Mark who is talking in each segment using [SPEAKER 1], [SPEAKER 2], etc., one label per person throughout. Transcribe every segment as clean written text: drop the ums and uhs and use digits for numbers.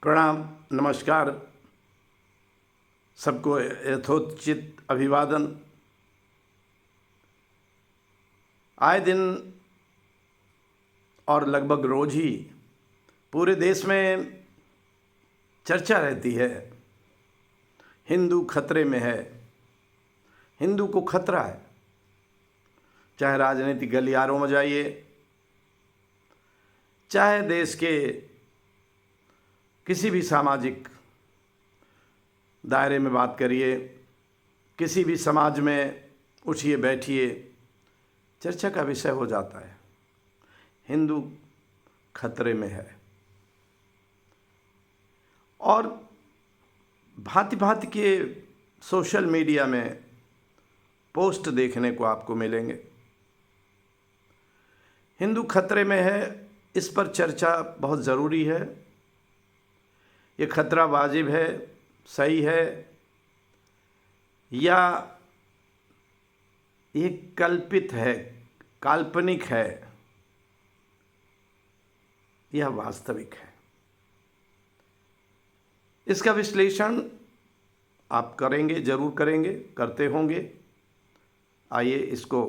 [SPEAKER 1] प्रणाम, नमस्कार। सबको यथोचित अभिवादन। आए दिन और लगभग रोज ही पूरे देश में चर्चा रहती है, हिंदू खतरे में है, हिंदू को खतरा है। चाहे राजनीतिक गलियारों में जाइए, चाहे देश के किसी भी सामाजिक दायरे में बात करिए, किसी भी समाज में उठिए बैठिए, चर्चा का विषय हो जाता है, हिंदू खतरे में है। और भांति भांति के सोशल मीडिया में पोस्ट देखने को आपको मिलेंगे। हिंदू खतरे में है, इस पर चर्चा बहुत ज़रूरी है। ये खतरा वाजिब है, सही है, या ये कल्पित है, काल्पनिक है, यह वास्तविक है। इसका विश्लेषण आप करेंगे, जरूर करेंगे, करते होंगे। आइए इसको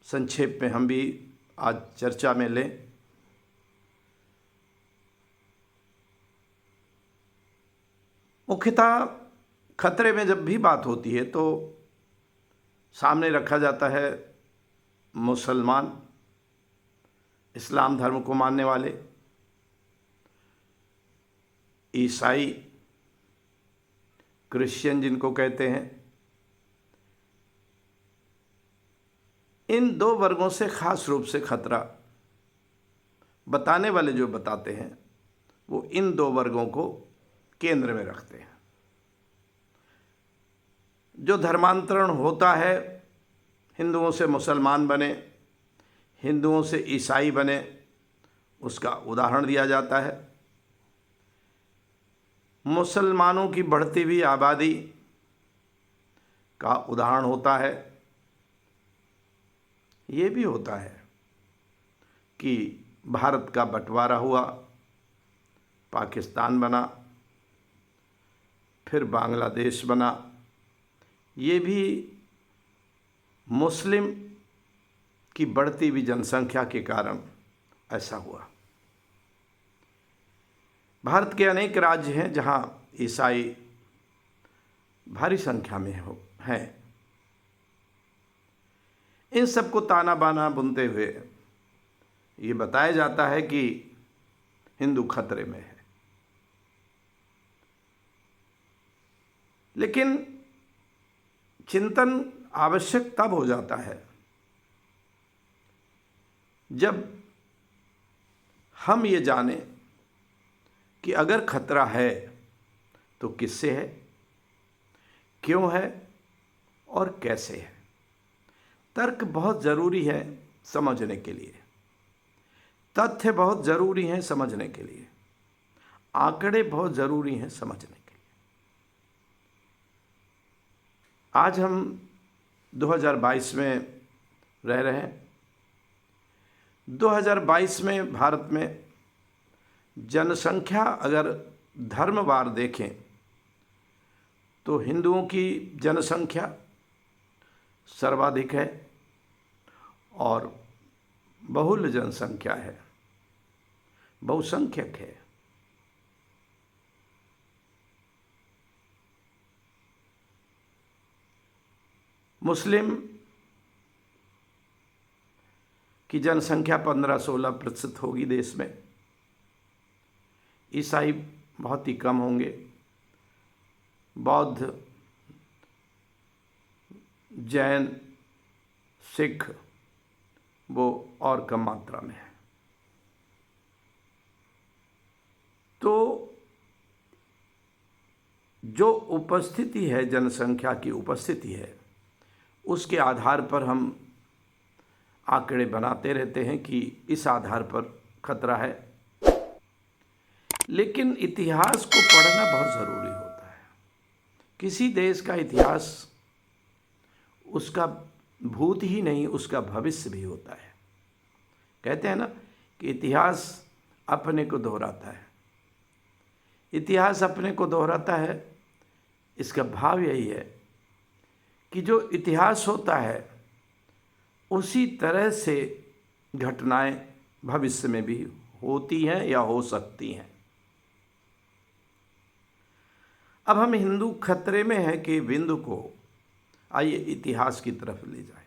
[SPEAKER 1] संक्षेप में हम भी आज चर्चा में लें। मुख्यतः खतरे में जब भी बात होती है तो सामने रखा जाता है मुसलमान, इस्लाम धर्म को मानने वाले, ईसाई, क्रिश्चियन जिनको कहते हैं। इन दो वर्गों से खास रूप से खतरा बताने वाले जो बताते हैं वो इन दो वर्गों को केंद्र में रखते हैं। जो धर्मांतरण होता है, हिंदुओं से मुसलमान बने, हिंदुओं से ईसाई बने, उसका उदाहरण दिया जाता है। मुसलमानों की बढ़ती हुई आबादी का उदाहरण होता है। ये भी होता है कि भारत का बंटवारा हुआ, पाकिस्तान बना, फिर बांग्लादेश बना। ये भी मुस्लिम की बढ़ती हुई जनसंख्या के कारण ऐसा हुआ। भारत के अनेक राज्य हैं जहां ईसाई भारी संख्या में हैं। इन सबको ताना बाना बुनते हुए ये बताया जाता है कि हिंदू खतरे में है। लेकिन चिंतन आवश्यक तब हो जाता है जब हम ये जानें कि अगर खतरा है तो किससे है, क्यों है और कैसे है। तर्क बहुत ज़रूरी है समझने के लिए, तथ्य बहुत ज़रूरी हैं समझने के लिए, आंकड़े बहुत ज़रूरी हैं समझने के लिए। आज हम 2022 में रह रहे हैं। 2022 में भारत में जनसंख्या अगर धर्मवार देखें तो हिंदुओं की जनसंख्या सर्वाधिक है और बहुल जनसंख्या है, बहुसंख्यक है। मुस्लिम की जनसंख्या 15-16% होगी देश में। ईसाई बहुत ही कम होंगे। बौद्ध, जैन, सिख वो और कम मात्रा में है। तो जो उपस्थिति है, जनसंख्या की उपस्थिति है, उसके आधार पर हम आंकड़े बनाते रहते हैं कि इस आधार पर खतरा है। लेकिन इतिहास को पढ़ना बहुत ज़रूरी होता है। किसी देश का इतिहास उसका भूत ही नहीं, उसका भविष्य भी होता है। कहते हैं ना कि इतिहास अपने को दोहराता है। इतिहास अपने को दोहराता है। इसका भाव यही है कि जो इतिहास होता है उसी तरह से घटनाएं भविष्य में भी होती हैं या हो सकती हैं। अब हम हिंदू खतरे में हैं कि बिंदु को आइए इतिहास की तरफ ले जाएं।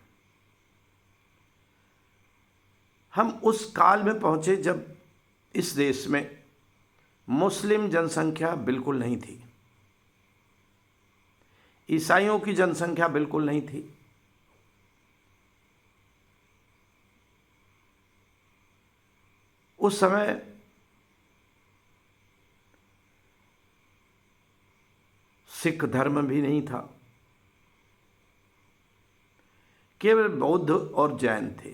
[SPEAKER 1] हम उस काल में पहुंचे जब इस देश में मुस्लिम जनसंख्या बिल्कुल नहीं थी, ईसाइयों की जनसंख्या बिल्कुल नहीं थी। उस समय सिख धर्म भी नहीं था, केवल बौद्ध और जैन थे।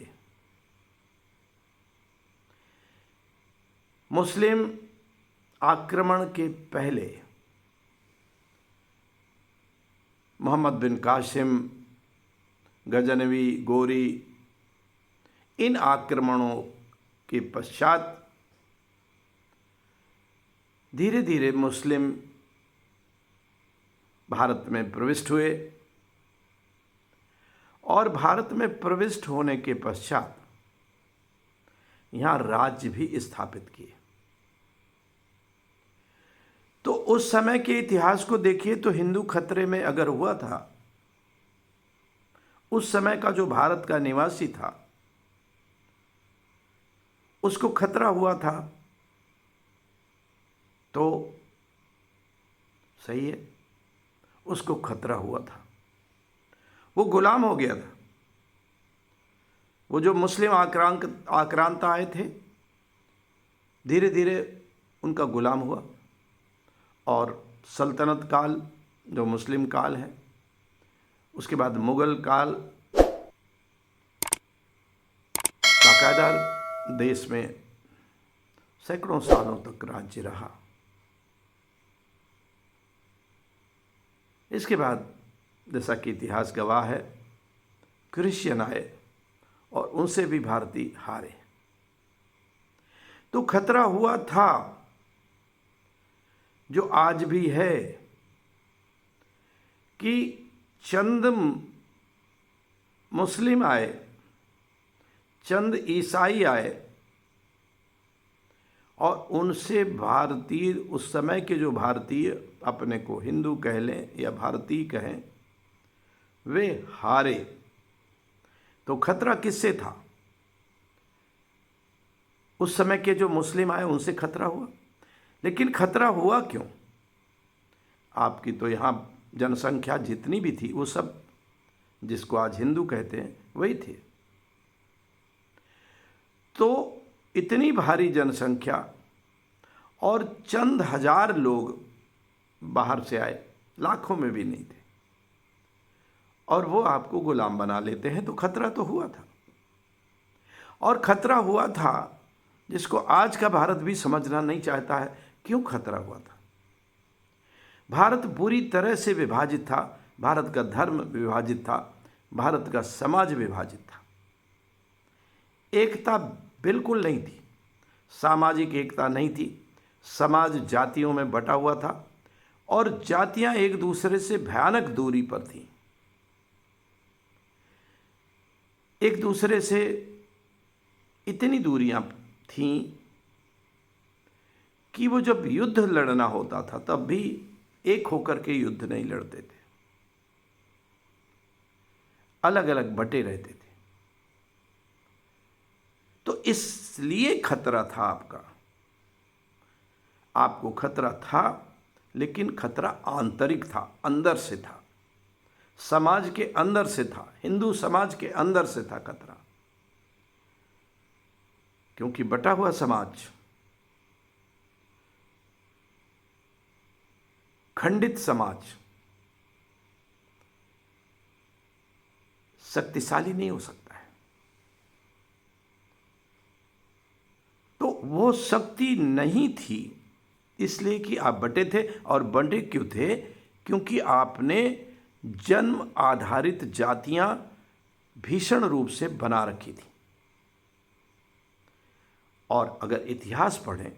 [SPEAKER 1] मुस्लिम आक्रमण के पहले मोहम्मद बिन कासिम, गजनवी, गोरी, इन आक्रमणों के पश्चात धीरे धीरे मुस्लिम भारत में प्रविष्ट हुए और भारत में प्रविष्ट होने के पश्चात यहाँ राज्य भी स्थापित किए। तो उस समय के इतिहास को देखिए तो हिंदू खतरे में अगर हुआ था, उस समय का जो भारत का निवासी था उसको खतरा हुआ था, तो सही है, उसको खतरा हुआ था, वो गुलाम हो गया था। वो जो मुस्लिम आक्रांत आए थे धीरे धीरे उनका गुलाम हुआ और सल्तनत काल जो मुस्लिम काल है, उसके बाद मुगल काल बाकायदा देश में सैकड़ों सालों तक राज्य रहा। इसके बाद जैसा कि इतिहास गवाह है, क्रिश्चियन आए और उनसे भी भारतीय हारे। तो खतरा हुआ था जो आज भी है कि चंद मुस्लिम आए, चंद ईसाई आए और उनसे भारतीय, उस समय के जो भारतीय अपने को हिंदू कह लें या भारतीय कहें, वे हारे। तो खतरा किससे था? उस समय के जो मुस्लिम आए उनसे खतरा हुआ। लेकिन खतरा हुआ क्यों? आपकी तो यहाँ जनसंख्या जितनी भी थी वो सब जिसको आज हिंदू कहते हैं वही थे। तो इतनी भारी जनसंख्या और चंद हजार लोग बाहर से आए, लाखों में भी नहीं थे, और वो आपको गुलाम बना लेते हैं, तो खतरा तो हुआ था। और खतरा हुआ था जिसको आज का भारत भी समझना नहीं चाहता है। क्यों खतरा हुआ था? भारत पूरी तरह से विभाजित था, भारत का धर्म विभाजित था, भारत का समाज विभाजित था, एकता बिल्कुल नहीं थी, सामाजिक एकता नहीं थी, समाज जातियों में बटा हुआ था और जातियां एक दूसरे से भयानक दूरी पर थीं। एक दूसरे से इतनी दूरियां थीं कि वो जब युद्ध लड़ना होता था तब भी एक होकर के युद्ध नहीं लड़ते थे, अलग अलग बटे रहते थे। तो इसलिए खतरा था आपको खतरा था, लेकिन खतरा आंतरिक था, अंदर से था, समाज के अंदर से था, हिंदू समाज के अंदर से था खतरा। क्योंकि बटा हुआ समाज, खंडित समाज शक्तिशाली नहीं हो सकता है। तो वो शक्ति नहीं थी इसलिए कि आप बटे थे। और बटे क्यों थे? क्योंकि आपने जन्म आधारित जातियां भीषण रूप से बना रखी थी। और अगर इतिहास पढ़ें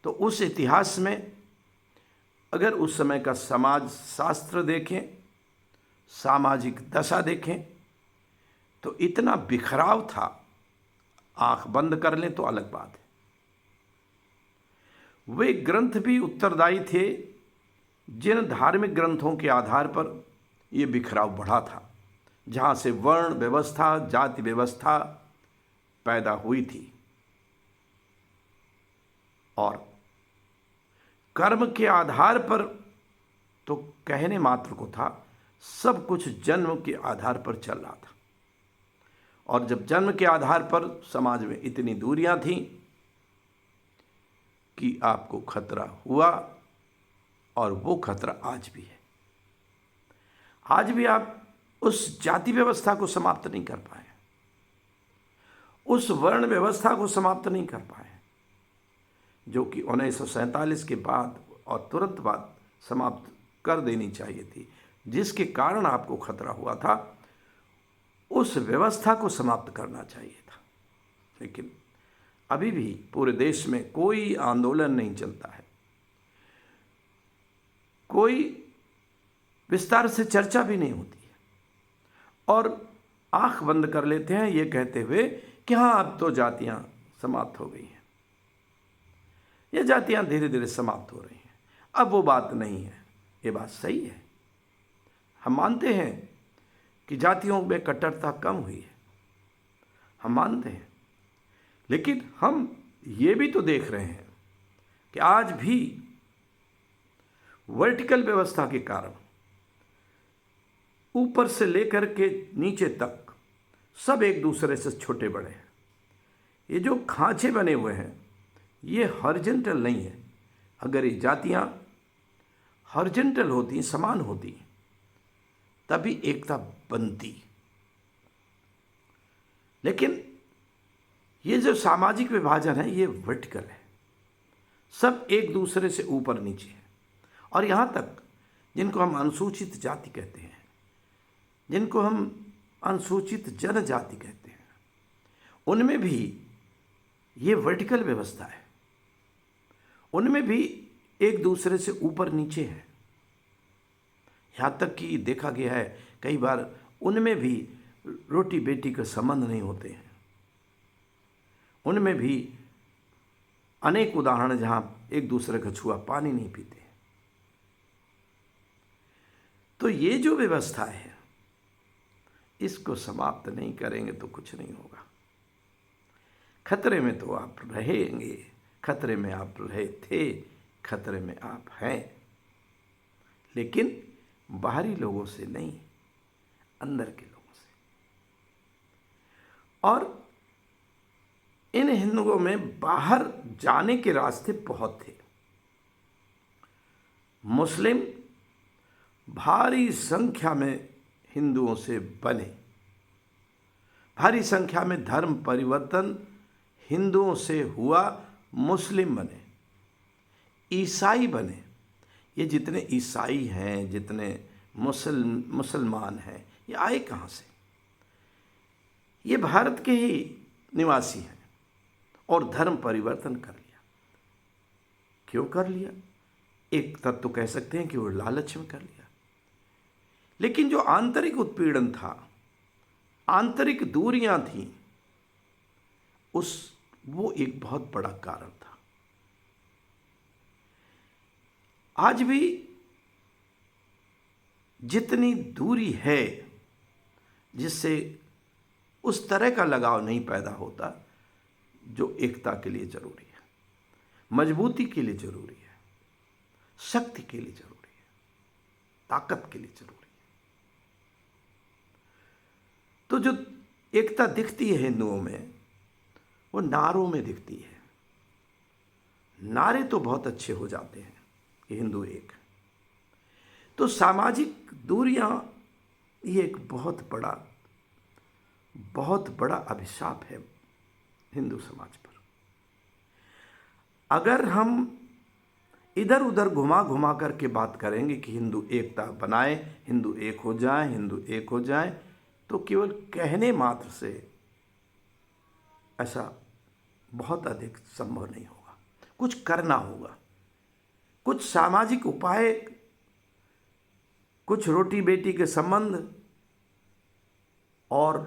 [SPEAKER 1] तो उस इतिहास में अगर उस समय का समाज शास्त्र देखें, सामाजिक दशा देखें, तो इतना बिखराव था, आंख बंद कर लें तो अलग बात है। वे ग्रंथ भी उत्तरदायी थे जिन धार्मिक ग्रंथों के आधार पर ये बिखराव बढ़ा था, जहाँ से वर्ण व्यवस्था, जाति व्यवस्था पैदा हुई थी। और कर्म के आधार पर तो कहने मात्र को था, सब कुछ जन्म के आधार पर चल रहा था। और जब जन्म के आधार पर समाज में इतनी दूरियां थीं कि आपको खतरा हुआ, और वो खतरा आज भी है। आज भी आप उस जाति व्यवस्था को समाप्त नहीं कर पाए, उस वर्ण व्यवस्था को समाप्त नहीं कर पाए, जो कि 1947 के बाद और तुरंत बाद समाप्त कर देनी चाहिए थी, जिसके कारण आपको खतरा हुआ था। उस व्यवस्था को समाप्त करना चाहिए था। लेकिन अभी भी पूरे देश में कोई आंदोलन नहीं चलता है, कोई विस्तार से चर्चा भी नहीं होती है, और आंख बंद कर लेते हैं ये कहते हुए कि हाँ, अब तो जातियां समाप्त हो गई हैं, ये जातियां धीरे धीरे समाप्त हो रही हैं, अब वो बात नहीं है। ये बात सही है, हम मानते हैं कि जातियों में कट्टरता कम हुई है, हम मानते हैं। लेकिन हम ये भी तो देख रहे हैं कि आज भी वर्टिकल व्यवस्था के कारण ऊपर से लेकर के नीचे तक सब एक दूसरे से छोटे बड़े हैं। ये जो खांचे बने हुए हैं ये हॉरिजॉन्टल नहीं है। अगर ये जातियां हॉरिजॉन्टल होती, समान होती, तभी एकता बनती। लेकिन ये जो सामाजिक विभाजन है ये वर्टिकल है, सब एक दूसरे से ऊपर नीचे है। और यहाँ तक जिनको हम अनुसूचित जाति कहते हैं, जिनको हम अनुसूचित जनजाति कहते हैं, उनमें भी ये वर्टिकल व्यवस्था है, उनमें भी एक दूसरे से ऊपर नीचे है। यहाँ तक कि देखा गया है कई बार उनमें भी रोटी बेटी के संबंध नहीं होते हैं, उनमें भी अनेक उदाहरण जहाँ एक दूसरे का छुआ पानी नहीं पीते। तो ये जो व्यवस्था है इसको समाप्त नहीं करेंगे तो कुछ नहीं होगा। खतरे में तो आप रहेंगे, खतरे में आप रहे थे, खतरे में आप हैं, लेकिन बाहरी लोगों से नहीं, अंदर के लोगों से। और इन हिंदुओं में बाहर जाने के रास्ते बहुत थे। मुस्लिम भारी संख्या में हिंदुओं से बने, भारी संख्या में धर्म परिवर्तन हिंदुओं से हुआ, मुस्लिम बने, ईसाई बने। ये जितने ईसाई हैं, जितने मुसलमान हैं, ये आए कहाँ से? ये भारत के ही निवासी हैं और धर्म परिवर्तन कर लिया। क्यों कर लिया? एक तत्व तो कह सकते हैं कि वो लालच में कर लिया, लेकिन जो आंतरिक उत्पीड़न था, आंतरिक दूरियां थीं, वो एक बहुत बड़ा कारण था। आज भी जितनी दूरी है जिससे उस तरह का लगाव नहीं पैदा होता जो एकता के लिए जरूरी है, मजबूती के लिए जरूरी है, शक्ति के लिए जरूरी है, ताकत के लिए जरूरी है। तो जो एकता दिखती है हिंदुओं में, वो नारों में दिखती है। नारे तो बहुत अच्छे हो जाते हैं कि हिंदू एक है। तो सामाजिक दूरियां ये एक बहुत बड़ा अभिशाप है हिंदू समाज पर। अगर हम इधर उधर घुमा घुमा करके बात करेंगे कि हिंदू एकता बनाए, हिंदू एक हो जाए, हिंदू एक हो जाए, तो केवल कहने मात्र से ऐसा बहुत अधिक संभव नहीं होगा। कुछ करना होगा, कुछ सामाजिक उपाय, कुछ रोटी बेटी के संबंध और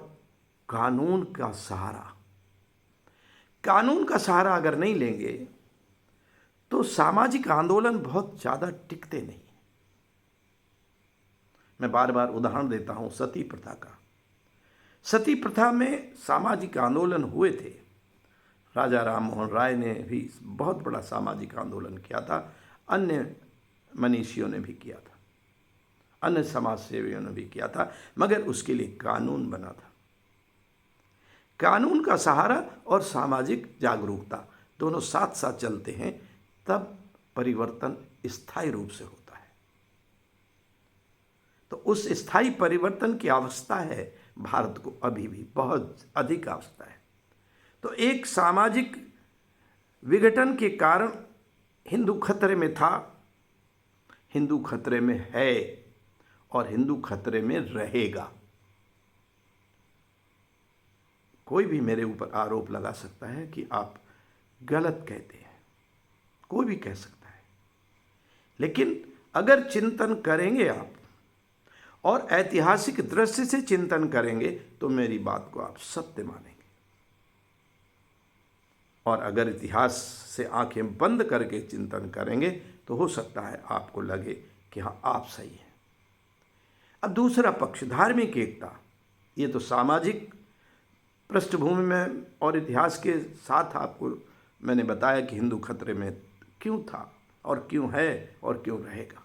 [SPEAKER 1] कानून का सहारा। कानून का सहारा अगर नहीं लेंगे तो सामाजिक आंदोलन बहुत ज़्यादा टिकते नहीं। मैं बार बार उदाहरण देता हूँ सती प्रथा का। सती प्रथा में सामाजिक आंदोलन हुए थे। राजा राम मोहन राय ने भी बहुत बड़ा सामाजिक आंदोलन किया था, अन्य मनीषियों ने भी किया था, अन्य समाज सेवियों ने भी किया था, मगर उसके लिए कानून बना था। कानून का सहारा और सामाजिक जागरूकता दोनों साथ साथ चलते हैं, तब परिवर्तन स्थायी रूप से होता है। तो उस स्थायी परिवर्तन की आवश्यकता है भारत को, अभी भी बहुत अधिक आवश्यकता है। तो एक सामाजिक विघटन के कारण हिंदू खतरे में था, हिंदू खतरे में है और हिंदू खतरे में रहेगा। कोई भी मेरे ऊपर आरोप लगा सकता है कि आप गलत कहते हैं, कोई भी कह सकता है, लेकिन अगर चिंतन करेंगे आप और ऐतिहासिक दृष्टि से चिंतन करेंगे तो मेरी बात को आप सत्य मानेंगे। और अगर इतिहास से आंखें बंद करके चिंतन करेंगे तो हो सकता है आपको लगे कि हाँ आप सही हैं। अब दूसरा पक्ष, धार्मिक एकता। ये तो सामाजिक पृष्ठभूमि में और इतिहास के साथ आपको मैंने बताया कि हिंदू खतरे में क्यों था और क्यों है और क्यों रहेगा।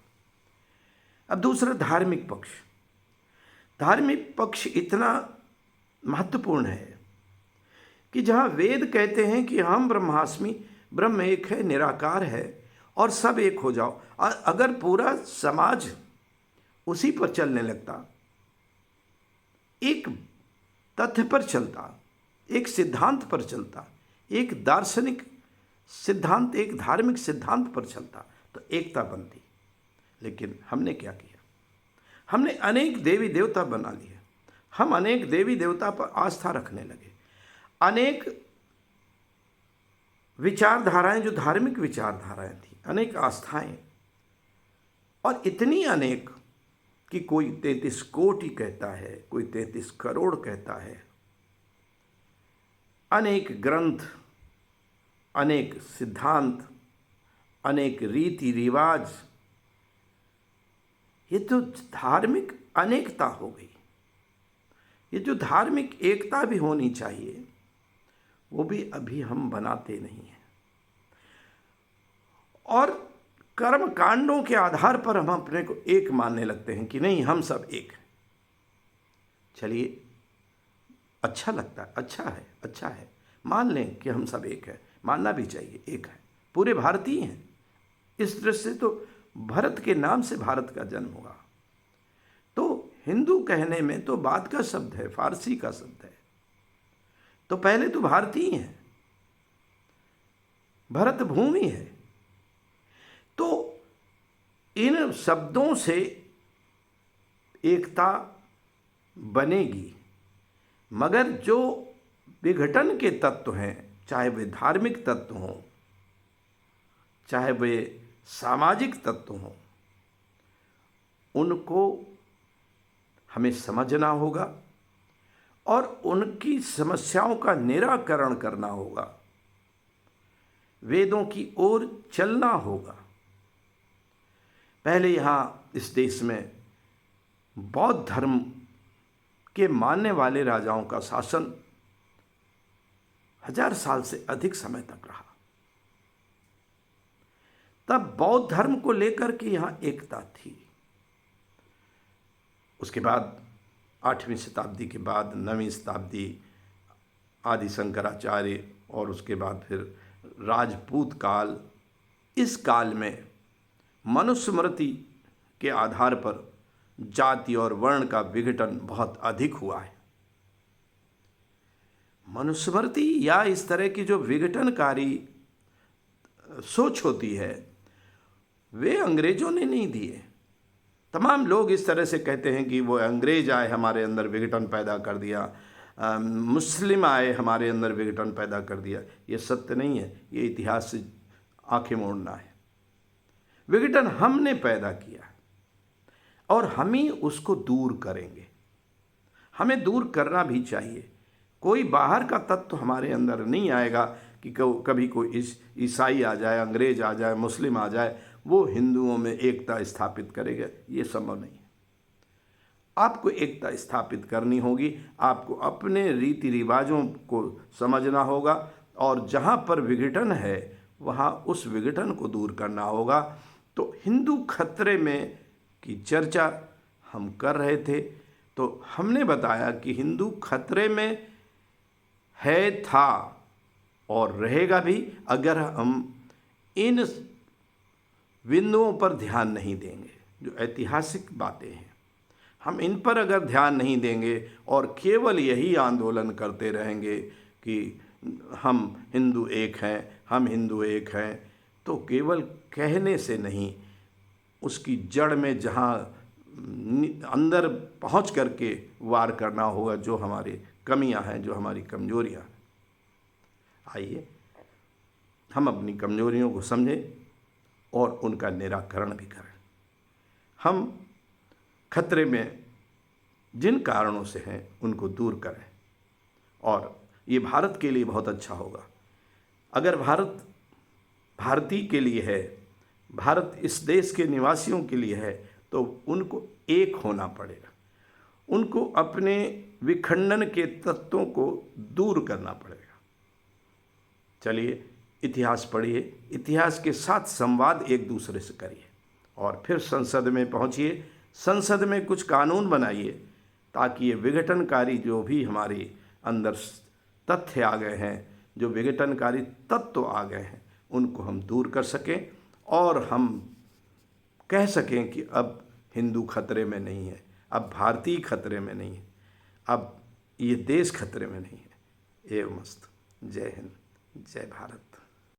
[SPEAKER 1] अब दूसरा धार्मिक पक्ष। धार्मिक पक्ष इतना महत्वपूर्ण है कि जहाँ वेद कहते हैं कि हम ब्रह्मास्मि, ब्रह्म एक है, निराकार है और सब एक हो जाओ, और अगर पूरा समाज उसी पर चलने लगता, एक तथ्य पर चलता, एक सिद्धांत पर चलता, एक दार्शनिक सिद्धांत, एक धार्मिक सिद्धांत पर चलता, तो एकता बनती। लेकिन हमने क्या किया? हमने अनेक देवी देवता बना लिए। हम अनेक देवी देवता पर आस्था रखने लगे। अनेक विचारधाराएं, जो धार्मिक विचारधाराएं थी, अनेक आस्थाएं, और इतनी अनेक कि कोई 33 कोटि कहता है, कोई 33 करोड़ कहता है। अनेक ग्रंथ, अनेक सिद्धांत, अनेक रीति रिवाज, ये तो धार्मिक अनेकता हो गई। ये जो धार्मिक एकता भी होनी चाहिए वो भी अभी हम बनाते नहीं हैं, और कर्म कांडों के आधार पर हम अपने को एक मानने लगते हैं कि नहीं हम सब एक हैं। चलिए, अच्छा लगता है, अच्छा है, मान लें कि हम सब एक हैं, मानना भी चाहिए, एक है, पूरे भारतीय हैं। इस दृष्टि से तो भरत के नाम से भारत का जन्म हुआ। तो हिंदू कहने में तो बाद का शब्द है, फारसी का शब्द है, तो पहले तो भारतीय हैं, भरत भूमि है। तो इन शब्दों से एकता बनेगी, मगर जो विघटन के तत्व हैं, चाहे वे धार्मिक तत्व हों, चाहे वे सामाजिक तत्व हों, उनको हमें समझना होगा और उनकी समस्याओं का निराकरण करना होगा। वेदों की ओर चलना होगा। पहले यहाँ इस देश में बौद्ध धर्म के मानने वाले राजाओं का शासन 1000 साल से अधिक समय तक रहा। तब बौद्ध धर्म को लेकर के यहाँ एकता थी। उसके बाद 8वीं शताब्दी के बाद 9वीं शताब्दी आदि शंकराचार्य, और उसके बाद फिर राजपूत काल, इस काल में मनुस्मृति के आधार पर जाति और वर्ण का विघटन बहुत अधिक हुआ है। मनुस्मृति या इस तरह की जो विघटनकारी सोच होती है, वे अंग्रेजों ने नहीं दिए। तमाम लोग इस तरह से कहते हैं कि वो अंग्रेज आए हमारे अंदर विघटन पैदा कर दिया, मुस्लिम आए हमारे अंदर विघटन पैदा कर दिया। ये सत्य नहीं है। ये इतिहास से आंखें मोड़ना है। विघटन हमने पैदा किया और हम ही उसको दूर करेंगे। हमें दूर करना भी चाहिए। कोई बाहर का तत्व हमारे अंदर नहीं आएगा कि कभी कोई ईसाई आ जाए, अंग्रेज आ जाए, मुस्लिम आ जाए, वो हिंदुओं में एकता स्थापित करेगा। ये संभव नहीं है। आपको एकता स्थापित करनी होगी। आपको अपने रीति रिवाजों को समझना होगा और जहाँ पर विघटन है वहाँ उस विघटन को दूर करना होगा। तो हिंदू खतरे में की चर्चा हम कर रहे थे, तो हमने बताया कि हिंदू खतरे में है, था और रहेगा भी अगर हम इन बिंदुओं पर ध्यान नहीं देंगे। जो ऐतिहासिक बातें हैं, हम इन पर अगर ध्यान नहीं देंगे और केवल यही आंदोलन करते रहेंगे कि हम हिंदू एक हैं, हम हिंदू एक हैं, तो केवल कहने से नहीं, उसकी जड़ में जहाँ अंदर पहुँच करके वार करना होगा, जो हमारी कमियां हैं, जो हमारी कमजोरियां हैं। आइए हम अपनी कमजोरियों को समझें और उनका निराकरण भी करें। हम खतरे में जिन कारणों से हैं उनको दूर करें और ये भारत के लिए बहुत अच्छा होगा। अगर भारत भारतीय के लिए है, भारत इस देश के निवासियों के लिए है, तो उनको एक होना पड़ेगा। उनको अपने विखंडन के तत्वों को दूर करना पड़ेगा। चलिए इतिहास पढ़िए, इतिहास के साथ संवाद एक दूसरे से करिए और फिर संसद में पहुंचिए, संसद में कुछ कानून बनाइए ताकि ये विघटनकारी जो भी हमारे अंदर तथ्य आ गए हैं, जो विघटनकारी तत्व आ गए हैं, उनको हम दूर कर सकें और हम कह सकें कि अब हिंदू खतरे में नहीं है, अब भारतीय खतरे में नहीं है, अब ये देश खतरे में नहीं है। एवं मस्त। जय हिंद, जय भारत।